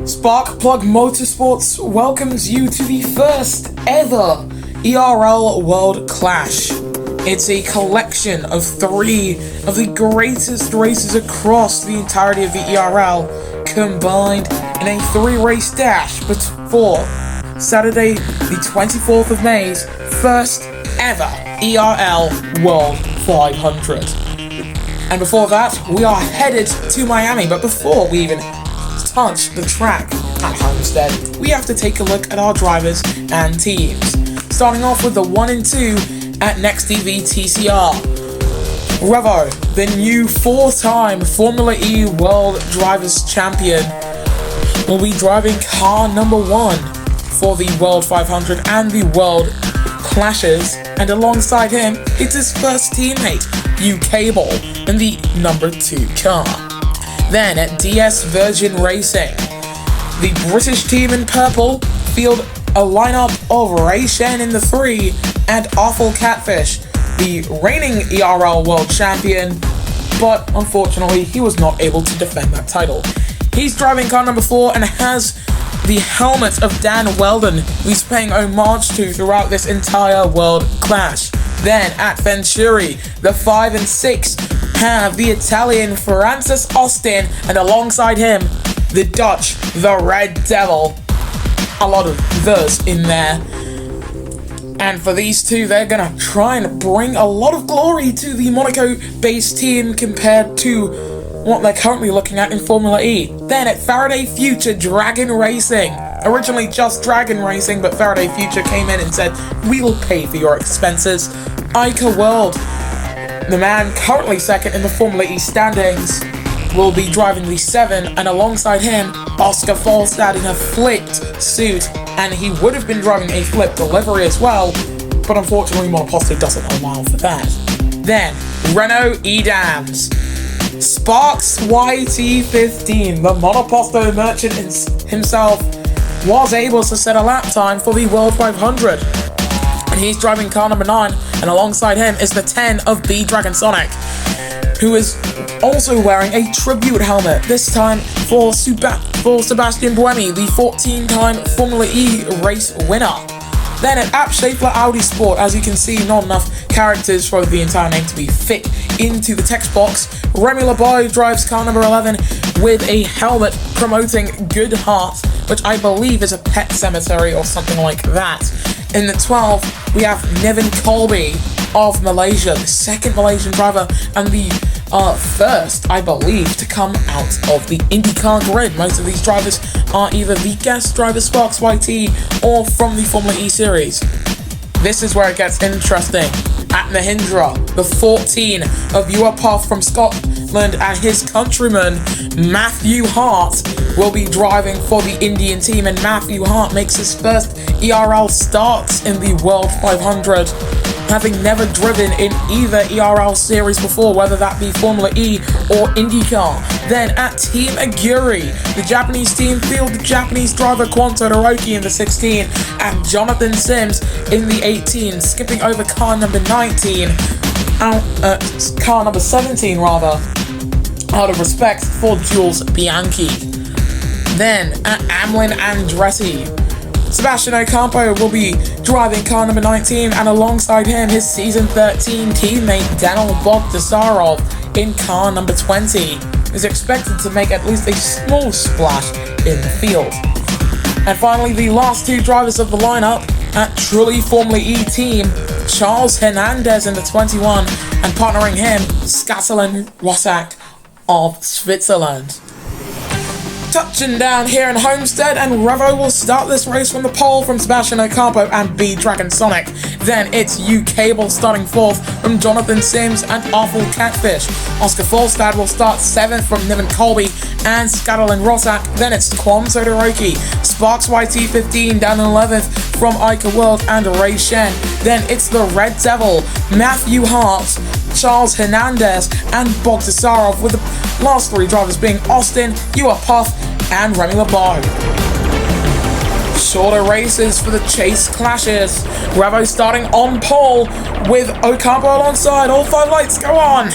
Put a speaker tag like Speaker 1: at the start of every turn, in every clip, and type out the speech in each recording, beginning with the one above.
Speaker 1: Sparkplug Motorsports welcomes you to the first ever ERL World Clash. It's a collection of 3 of the greatest races across the entirety of the ERL combined in a 3-race dash before Saturday the 24th of May's first ever ERL World 500. And before that, we are headed to Miami, but before we even touch the track at Homestead, we have to take a look at our drivers and teams. Starting off with the 1 and 2 at Next TV TCR. Revo, the new 4-time Formula E World Drivers Champion, will be driving car number 1 for the World 500 and the World Clashes, and alongside him, it's his first teammate, U-Cable, in the number 2 car. Then at DS Virgin Racing, the British team in purple field a lineup of Ray Shen in the 3 and Awful Catfish, the reigning ERL World Champion, but unfortunately he was not able to defend that title. He's driving car number 4 and has the helmet of Dan Weldon, who he's paying homage to throughout this entire World Clash. Then at Venturi, the 5 and 6 have the Italian Francis Austin, and alongside him, the Dutch, the Red Devil. A lot of those in there. And for these two, they're gonna try and bring a lot of glory to the Monaco-based team compared to what they're currently looking at in Formula E. Then at Faraday Future Dragon Racing, originally just Dragon Racing, but Faraday Future came in and said, we will pay for your expenses. Ica World, the man currently second in the Formula E standings, will be driving the 7, and alongside him, Oscar Falstad in a flipped suit, and he would have been driving a flipped delivery as well, but unfortunately Monoposto doesn't allow for that. Then, Renault Edams. Sparks YT15, the Monoposto merchant himself, was able to set a lap time for the World 500. And he's driving car number 9, and alongside him is the 10 of B Dragon Sonic, who is also wearing a tribute helmet, this time for Sebastian Buemi, the 14-time Formula E race winner. Then at App Schaeffler Audi Sport, as you can see, not enough characters for the entire name to be fit into the text box. Remy Laboy drives car number 11 with a helmet promoting Good Heart, which I believe is a pet cemetery or something like that. In the 12, we have Nevin Colby of Malaysia, the second Malaysian driver and the first, I believe, to come out of the IndyCar grid. Most of these drivers are either the guest driver Sparks YT or from the Formula E series. This is where it gets interesting. At Mahindra, the 14 of Uapath from Scotland and his countryman Matthew Hart will be driving for the Indian team, and Matthew Hart makes his first ERL starts in the World 500, having never driven in either ERL series before, whether that be Formula E or IndyCar. Then at Team Aguri, the Japanese team field the Japanese driver Kwanto Todoroki in the 16 and Jonathan Sims in the 18, skipping over car number 19, car number 17 rather, out of respect for Jules Bianchi. Then at Amlin Andretti, Sebastian Ocampo will be driving car number 19, and alongside him, his season 13 teammate Daniel Bogdasarov in car number 20 is expected to make at least a small splash in the field. And finally, the last 2 drivers of the lineup at Trulli Formula E team, Charles Hernandez in the 21, and partnering him, Scatterlin Rossack of Switzerland. Touching down here in Homestead, and Revo will start this race from the pole from Sebastian Ocampo and B Dragon Sonic. Then it's U-Cable starting 4th from Jonathan Sims and Awful Catfish. Oscar Falstad will start 7th from Niven Colby and Scatterlin Rossack. Then it's Kwanto Todoroki, Sparks YT15 down in 11th from Ica World and Ray Shen. Then it's the Red Devil, Matthew Hart, Charles Hernandez and Bogdasarov, with the last 3 drivers being Austin, Uapath and Remy Laboy. Shorter races for the chase clashes. Revo starting on pole with Ocampo alongside. All 5 lights go on.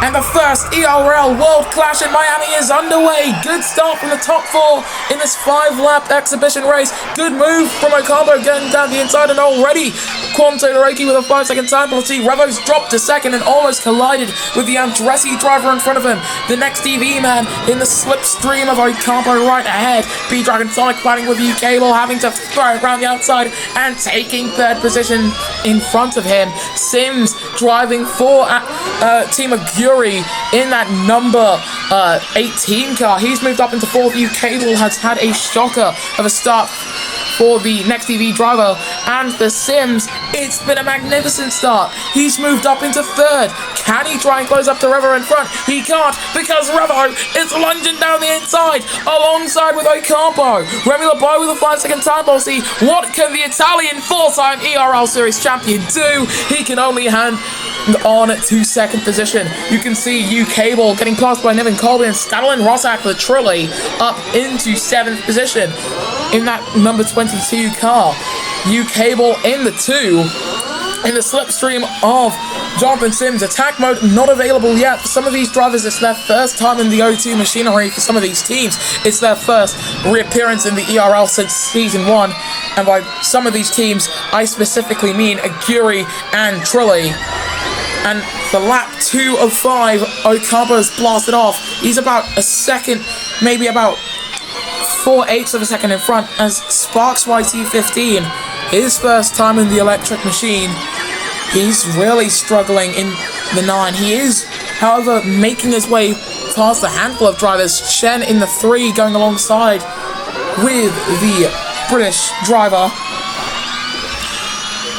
Speaker 1: And the first ERL World Clash in Miami is underway. Good start from the top 4 in this 5-lap exhibition race. Good move from Ocampo getting down the inside, and already Kwon Todoroki with a 5-second time penalty. Revo's dropped to second and almost collided with the Andretti driver in front of him. The next EV man in the slipstream of Ocampo right ahead. B-Dragon Sonic fighting with U-Cable, having to throw it around the outside and taking third position in front of him. Sims driving for Team Aguri in that number 18 car. He's moved up into 4th. U-Cable has had a shocker of a start for the next EV driver, and for Sims, it's been a magnificent start. He's moved up into 3rd. Can he try and close up to Revo in front? He can't, because Revo is lunging down the inside alongside with Ocampo. Remy LeBeau with a 5-second time penalty. What can the Italian 4-time ERL Series champion do? He can only hand on to 2nd position. You can see U-Cable getting passed by Niven Colby and Stadlin Rossack for the Trilly up into 7th position in that number 22 car. U-Cable in the 2. In the slipstream of Jonathan Sims. Attack mode not available yet. For some of these drivers, it's their first time in the O2 machinery. For some of these teams, it's their first reappearance in the ERL since Season 1. And by some of these teams, I specifically mean Aguri and Trilly. And for lap 2 of 5, Ocampo's blasted off. He's about a second, maybe about 4/8 of a second in front as Sparks YT15, his first time in the electric machine. He's really struggling in the 9. He is, however, making his way past a handful of drivers. Shen in the 3 going alongside with the British driver.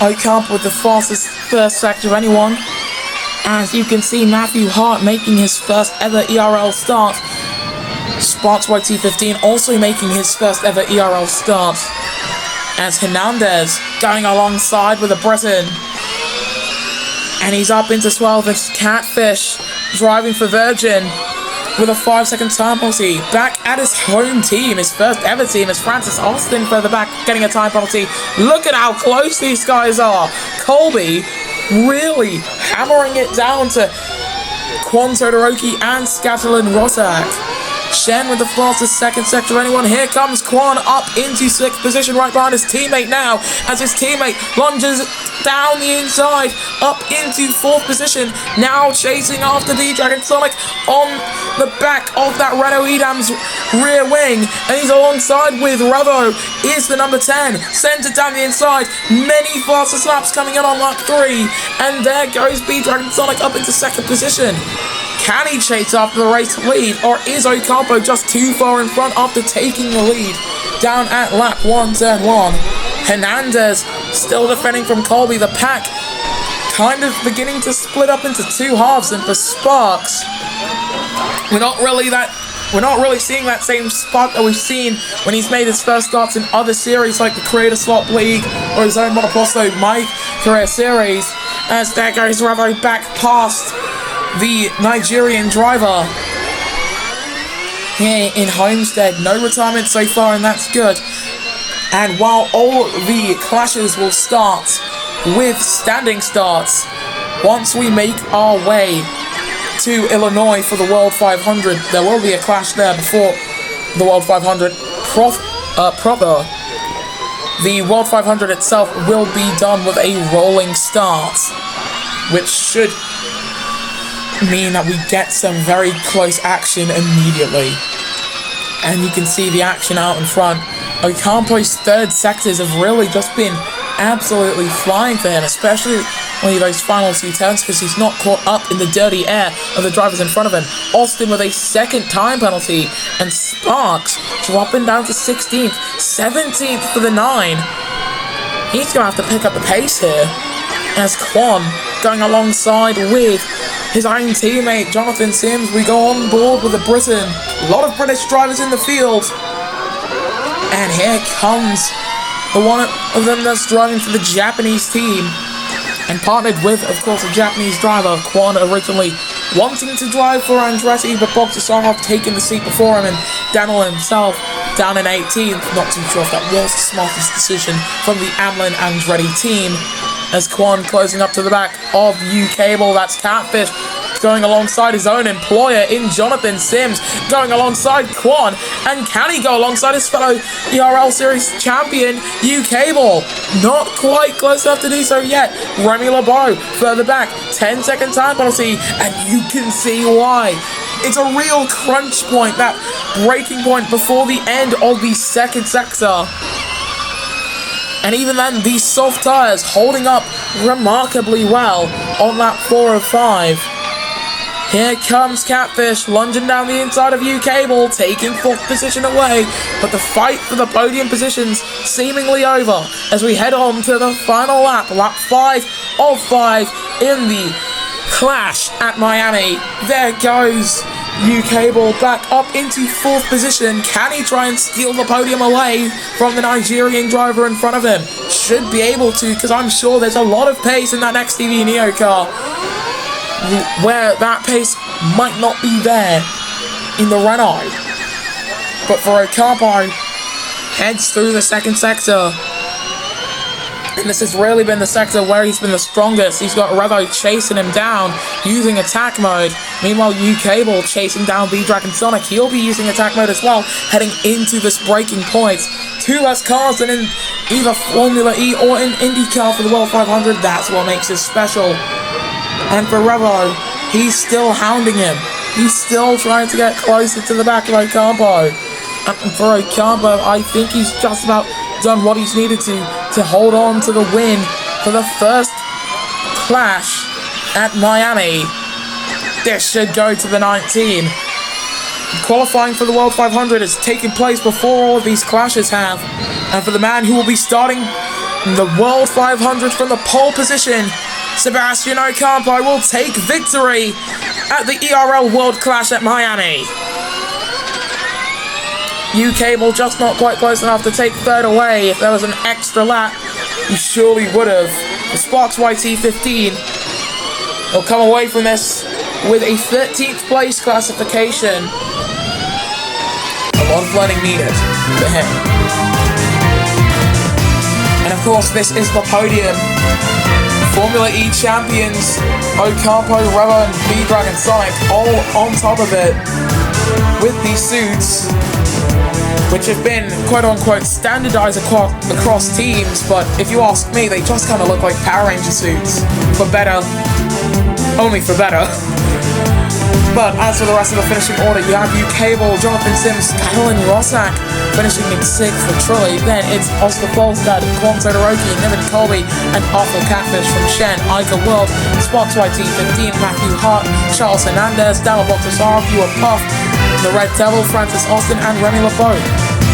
Speaker 1: Ocampo with the fastest first sector of anyone. As you can see, Matthew Hart making his first ever ERL start. Sparks YT15 also making his first ever ERL start. As Hernandez going alongside with a Britain. And he's up into 12th. It's Catfish driving for Virgin with a 5-second time penalty. Back at his home team, his first ever team, is Francis Austin further back getting a time penalty. Look at how close these guys are. Colby really hammering it down to Kwon Todoroki and Stadlin Rossack. Shen with the fastest second sector of anyone. Here comes Kwon up into 6th position right behind his teammate now, as his teammate lunges down the inside up into 4th position, now chasing after B-Dragon Sonic on the back of that Renault Edam's rear wing, and he's alongside with Revo is the number 10, centered down the inside. Many faster slaps coming in on lap 3, and there goes B-Dragon Sonic up into 2nd position. Can he chase after the race lead, or is Ocampo just too far in front after taking the lead down at lap 1, turn 1? Hernandez still defending from Colby. The pack kind of beginning to split up into 2 halves, and for Sparks, we're not really seeing that same spark that we've seen when he's made his first starts in other series like the Creator Slot League or his own Monoposto Mike Career Series. As there goes Revo back past the Nigerian driver here in Homestead. No retirement so far, and that's good. And while all the clashes will start with standing starts, once we make our way to Illinois for the World 500, there will be a clash there before the World 500 proper. The World 500 itself will be done with a rolling start, which should mean that we get some very close action immediately. And you can see the action out in front. Ocampo's 3rd sectors have really just been absolutely flying for him, especially when those final 2 turns, because he's not caught up in the dirty air of the drivers in front of him. Austin with a 2nd time penalty, and Sparks dropping down to 16th, 17th for the 9. He's going to have to pick up the pace here, as Kwon going alongside with his own teammate Jonathan Sims. We go on board with a Britain. A lot of British drivers in the field. And here comes the one of them that's driving for the Japanese team, and partnered with, of course, a Japanese driver. Kwon originally wanting to drive for Andretti, but Bogdasarov taking the seat before him, and Daniel himself down in 18th. Not too sure if that was the smartest decision from the Amlin Andretti team. As Kwon closing up to the back of U-Cable, that's Catfish going alongside his own employer in Jonathan Sims, going alongside Quan, and can he go alongside his fellow ERL Series champion, U-Cable? Not quite close enough to do so yet. Remy LeBeau further back, 10-second time penalty, and you can see why. It's a real crunch point, that breaking point before the end of the second sector. And even then, these soft tyres holding up remarkably well on lap 4 of 5. Here comes Catfish, lunging down the inside of U-Cable, taking 4th position away, but the fight for the podium positions seemingly over as we head on to the final lap, lap 5 of 5 in the Clash at Miami. There goes U-Cable back up into 4th position. Can he try and steal the podium away from the Nigerian driver in front of him? Should be able to, because I'm sure there's a lot of pace in that XTV Neo car, where that pace might not be there in the Renault. But for Ocampo, heads through the second sector. And this has really been the sector where he's been the strongest. He's got Revo chasing him down, using attack mode. Meanwhile, U-Cable chasing down V-Dragon Sonic. He'll be using attack mode as well, heading into this breaking point. 2 less cars than in either Formula E or in IndyCar for the World 500. That's what makes it special. And for Revo, he's still hounding him. He's still trying to get closer to the back of Ocampo. And for Ocampo, I think he's just about done what he's needed to hold on to the win for the first Clash at Miami. This should go to the 19. Qualifying for the World 500 has taken place before all of these clashes have. And for the man who will be starting the World 500 from the pole position, Sebastian Ocampo will take victory at the ERL World Clash at Miami. U-Cable just not quite close enough to take 3rd away. If there was an extra lap, he surely would have. The Sparks YT15 will come away from this with a 13th place classification. A lot of learning needed for him. And of course, this is the podium. Formula E champions Ocampo, Revo, and V-Dragon Sonic all on top of it with these suits, which have been quote-unquote standardized across teams, but if you ask me, they just kind of look like Power Ranger suits. For better. Only for better. But as for the rest of the finishing order, you have U-Cable, Jonathan Sims, Kylan Rossack finishing in 6th for Troy. Then it's Oscar Folstad, Quan Todoroki, Niven Colby, and Arthur Catfish from Shen, Ica World, Sparks YT15, Matthew Hart, Charles Hernandez, Dalla Boctasaro, Viewer Puff, the Red Devil, Francis Austin, and Remy LeBeau.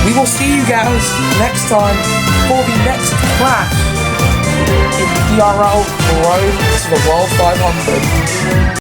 Speaker 1: We will see you guys next time for the next Clash in the ERL Road to the World 500.